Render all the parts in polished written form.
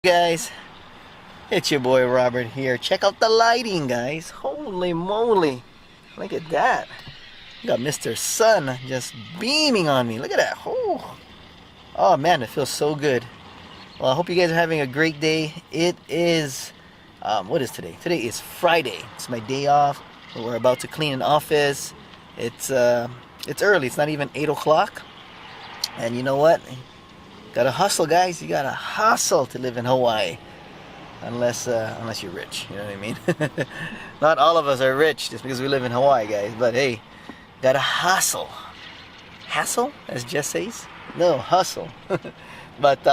Guys, it's your boy Robert here. Check out the lighting, guys. Holy moly, look at that. Got Mr. Sun just beaming on me. Look at that. Oh man, it feels so good. Well, I hope you guys are having a great day. It is what is today? Today is Friday. It's my day off. We're about to clean an office. It's early. It's not even 8 o'clock. And you know what? Gotta hustle, guys. You gotta hustle to live in Hawaii, unless you're rich. You know what I mean? Not all of us are rich just because we live in Hawaii, guys. But hey, gotta hustle. Hassle, as Jess says. No, hustle. But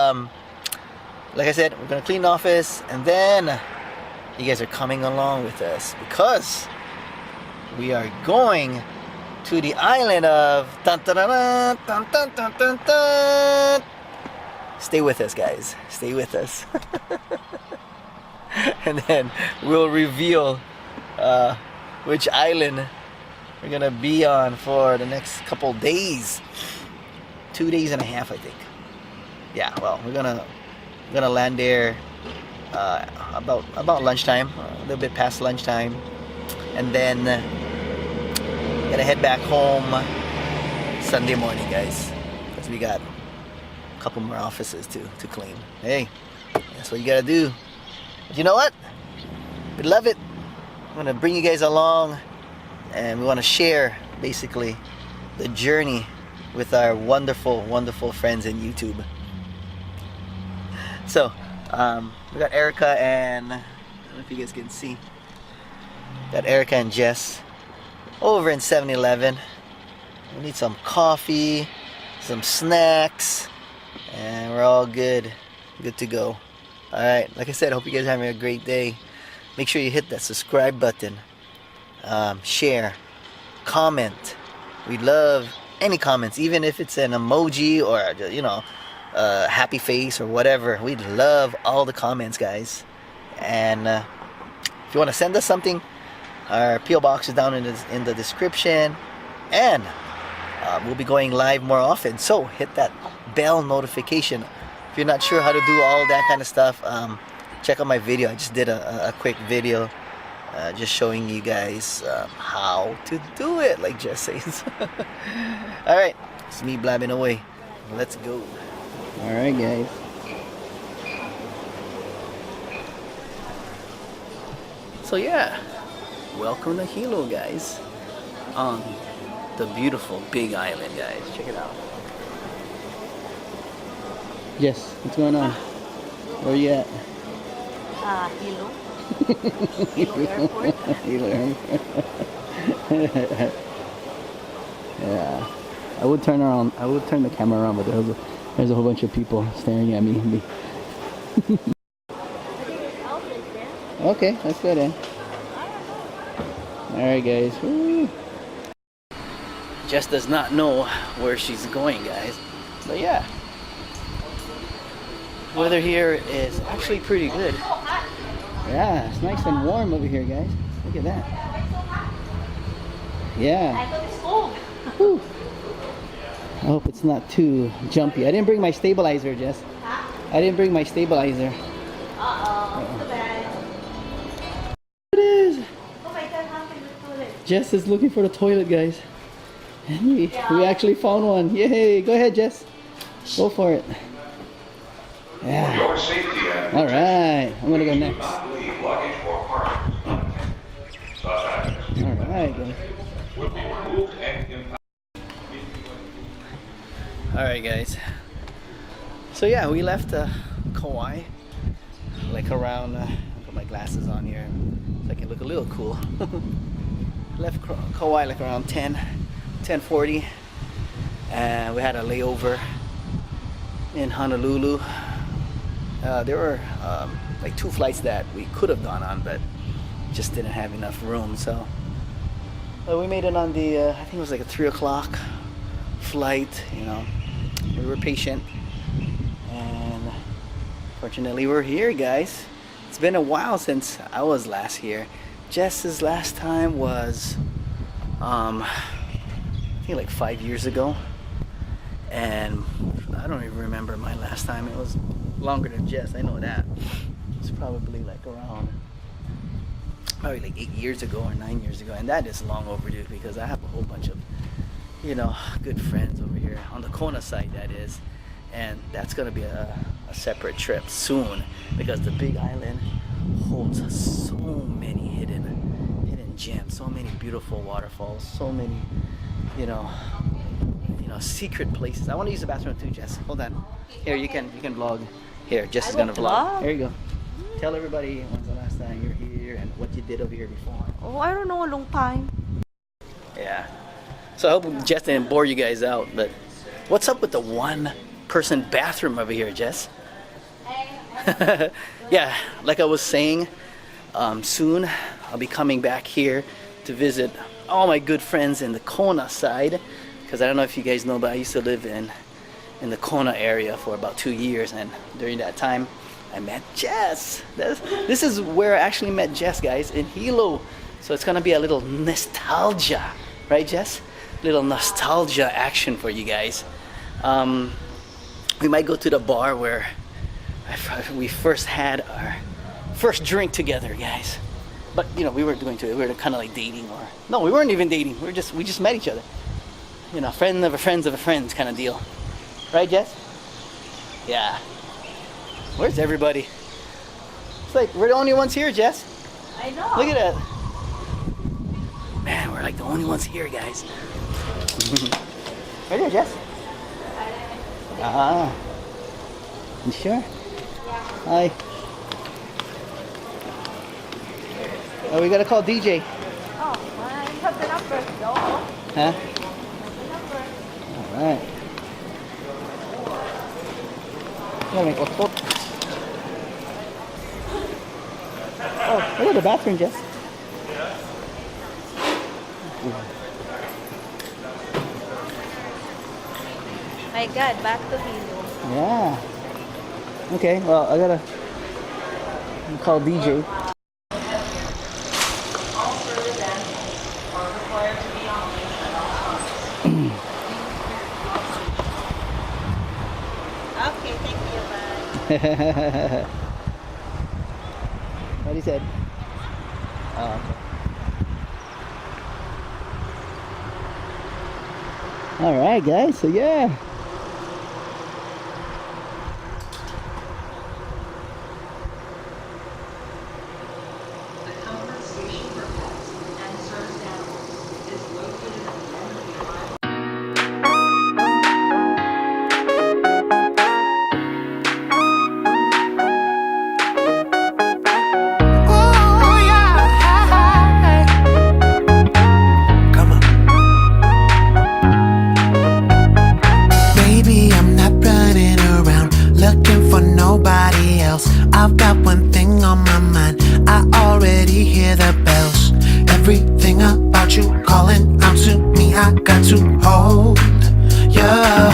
like I said, we're gonna clean the office, and then you guys are coming along with us because we are going to the island of dun, dun, dun, dun, dun, dun, dun, dun. Stay with us, guys. Stay with us. And then we'll reveal which island we're gonna be on for the next couple days. 2 days and a half, I think. Yeah, well, we're gonna land there about lunchtime, a little bit past lunchtime, and then gonna head back home Sunday morning, guys, because we got a couple more offices to clean. Hey, that's what you gotta do. But you know what? We love it. I'm gonna bring you guys along, and we want to share basically the journey with our wonderful, wonderful friends in YouTube. So we got Erica and I don't know if you guys can see. Got Erica and Jess over in 7-Eleven. We need some coffee, some snacks, and we're all good to go. Alright, like I said, I hope you guys are having a great day. Make sure you hit that subscribe button, share, comment. We love any comments, even if it's an emoji or, you know, happy face or whatever. We love all the comments, guys. And if you want to send us something, our PO box is down in the description, and we'll be going live more often, so hit that bell notification. If you're not sure how to do all that kind of stuff, check out my video. I just did a quick video just showing you guys how to do it, like Jess says. Alright, it's me blabbing away. Let's go. Alright, guys. So yeah, welcome to Hilo, guys, on the beautiful Big Island, guys. Check it out. Yes, what's going on? Where are you at? Hilo. Hilo Airport. Hilo Airport. Yeah, I would turn the camera around, but there's a whole bunch of people staring at me. Okay, let's go then. Alright, guys. Woo. Jess does not know where she's going, guys. But yeah, weather here is actually pretty good. Yeah, it's nice and warm over here, guys. Look at that. Yeah. I thought it's cold. Whew. I hope it's not too jumpy. I didn't bring my stabilizer, Jess. Huh? I didn't bring my stabilizer. Uh-oh. Too bad. It is. Oh my God, how can we do it? Jess is looking for the toilet, guys. And we actually found one. Yay! Go ahead, Jess. Go for it. Yeah. All right. I'm gonna go next. All right, guys. All right, guys. So yeah, we left Kauai like around. I'll put my glasses on here so I can look a little cool. Left Kauai like around 10 10:40, and we had a layover in Honolulu. There were like 2 flights that we could have gone on, but just didn't have enough room. So we made it on the I think it was like a 3 o'clock flight. You know, we were patient, and fortunately we're here, guys. It's been a while since I was last here. Jess's last time was I think like 5 years ago, and I don't even remember my last time. It was longer than Jess, I know that. It's probably like around probably like 8 years ago or 9 years ago, and that is long overdue because I have a whole bunch of, you know, good friends over here on the Kona side, that is, and that's gonna be a separate trip soon because the Big Island holds so many hidden gems, so many beautiful waterfalls, so many, you know, secret places. I want to use the bathroom too, Jess. Hold on. Here, you can vlog. Here, Jess is gonna vlog. Here you go. Tell everybody when's the last time you're here and what you did over here before. Oh, I don't know, a long time. Yeah. So I hope Jess didn't bore you guys out, but what's up with the 1-person bathroom over here, Jess? Yeah, like I was saying, soon I'll be coming back here to visit all my good friends in the Kona side, because I don't know if you guys know, but I used to live in the Kona area for about 2 years, and during that time I met Jess. This is where I actually met Jess, guys, in Hilo. So it's gonna be a little nostalgia, right, Jess? Little nostalgia action for you guys. We might go to the bar where we first had our first drink together, guys. But you know, we were kind of like dating, or no, we weren't even dating. We just met each other. You know, friend of a friends of a friends kind of deal, right, Jess? Yeah. Where's everybody? It's like we're the only ones here, Jess. I know. Look at that. Man, we're like the only ones here, guys. Right there, Jess. Ah. You sure? Hi. Oh, we gotta call DJ. Oh, I have the number. No. Huh? The number. Alright. Oh, look at the bathroom, Jess. My God, back to Hilo. Yeah. Okay, well, I gotta call DJ. Okay, thank you, bye. What he said? Oh, okay. All right, guys. So yeah. I've got one thing on my mind. I already hear the bells. Everything about you calling out to me. I got to hold ya.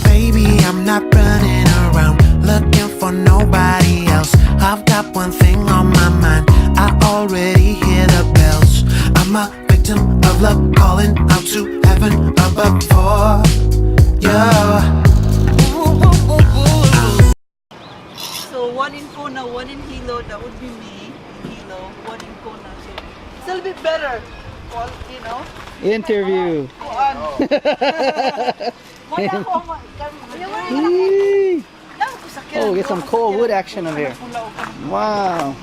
Baby, I'm not running around looking for nobody else. I've got one thing on my mind. I already hear the bells. I'm a victim of love calling out to heaven above for ya. So one in Kona, one in Hilo, that would be me in Hilo, one in Kona. So it's a little bit better, you know. Interview. Oh, get some cool wood action over here. Wow.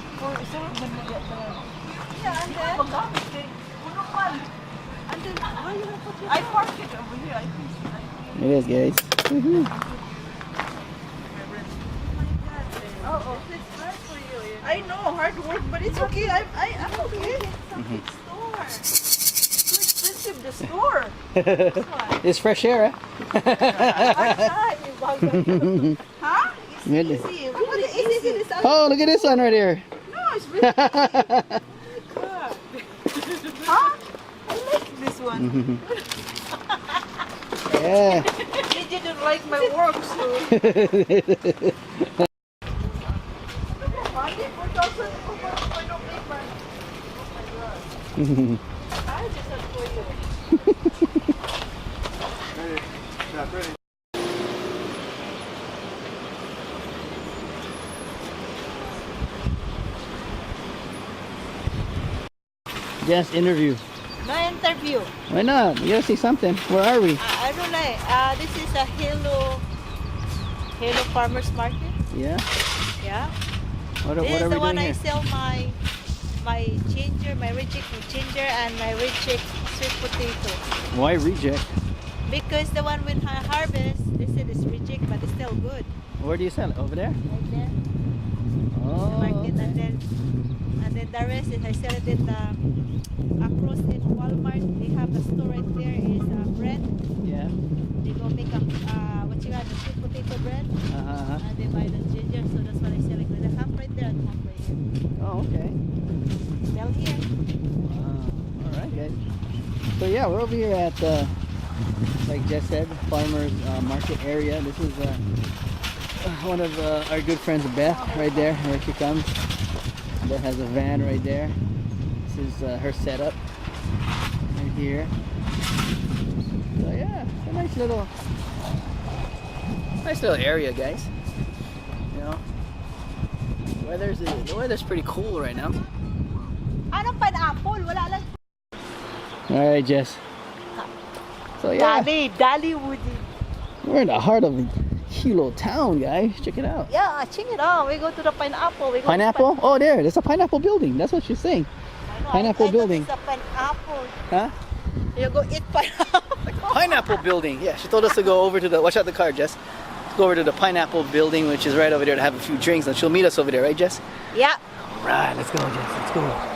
I park it over here, I think. It is, guys. Oh, it's hard for you. I know, hard work, but it's okay. I'm okay. It's a big store. in the store. This one. It's fresh air, Huh? Really? Easy. Look at the easy. This Oh, look at this one right here. No, it's really easy. God. Huh? I like this one. Yeah. They didn't like my work, so. I just have for you. Just interview. No interview. Why not? You gotta say something. Where are we? I don't know. This is a Hello Farmers Market. Yeah. Yeah. What This are is we the doing one I here? sell my ginger, my reject ginger, and my reject sweet potato. Why reject? Because the one with harvest, they said it's reject, but it's still good. Where do you sell it? Over there? Right there. Oh. Market, and then the rest is I sell it in the across in Walmart. They have a store right there. Is bread. Yeah. They go make a what you got, the sweet potato bread, Uh-huh. and they buy the ginger. So that's what I sell it. They have right there and half right here. Oh, okay. Sell here. All right, guys. So yeah, we're over here at like Jess said, farmers market area. This is one of our good friends, Beth, right there. Here she comes. Beth has a van right there. This is her setup right here. So yeah, it's a nice little area, guys. You know, the weather's pretty cool right now. Ano pineapple? Wala lang. All right, Jess. So yeah, Dali Woody. we're in the heart of Hilo town, guys. Check it out. Yeah, check it out. We go to the pineapple. We go Pineapple? Oh, there's a pineapple building. That's what she's saying. Pineapple building. It's a pineapple. Huh? You go eat pineapple. Pineapple building. Yeah, she told us to go over to the. Watch out the car, Jess. Let's go over to the pineapple building, which is right over there, to have a few drinks, and she'll meet us over there, right, Jess? Yeah. All right, let's go, Jess. Let's go.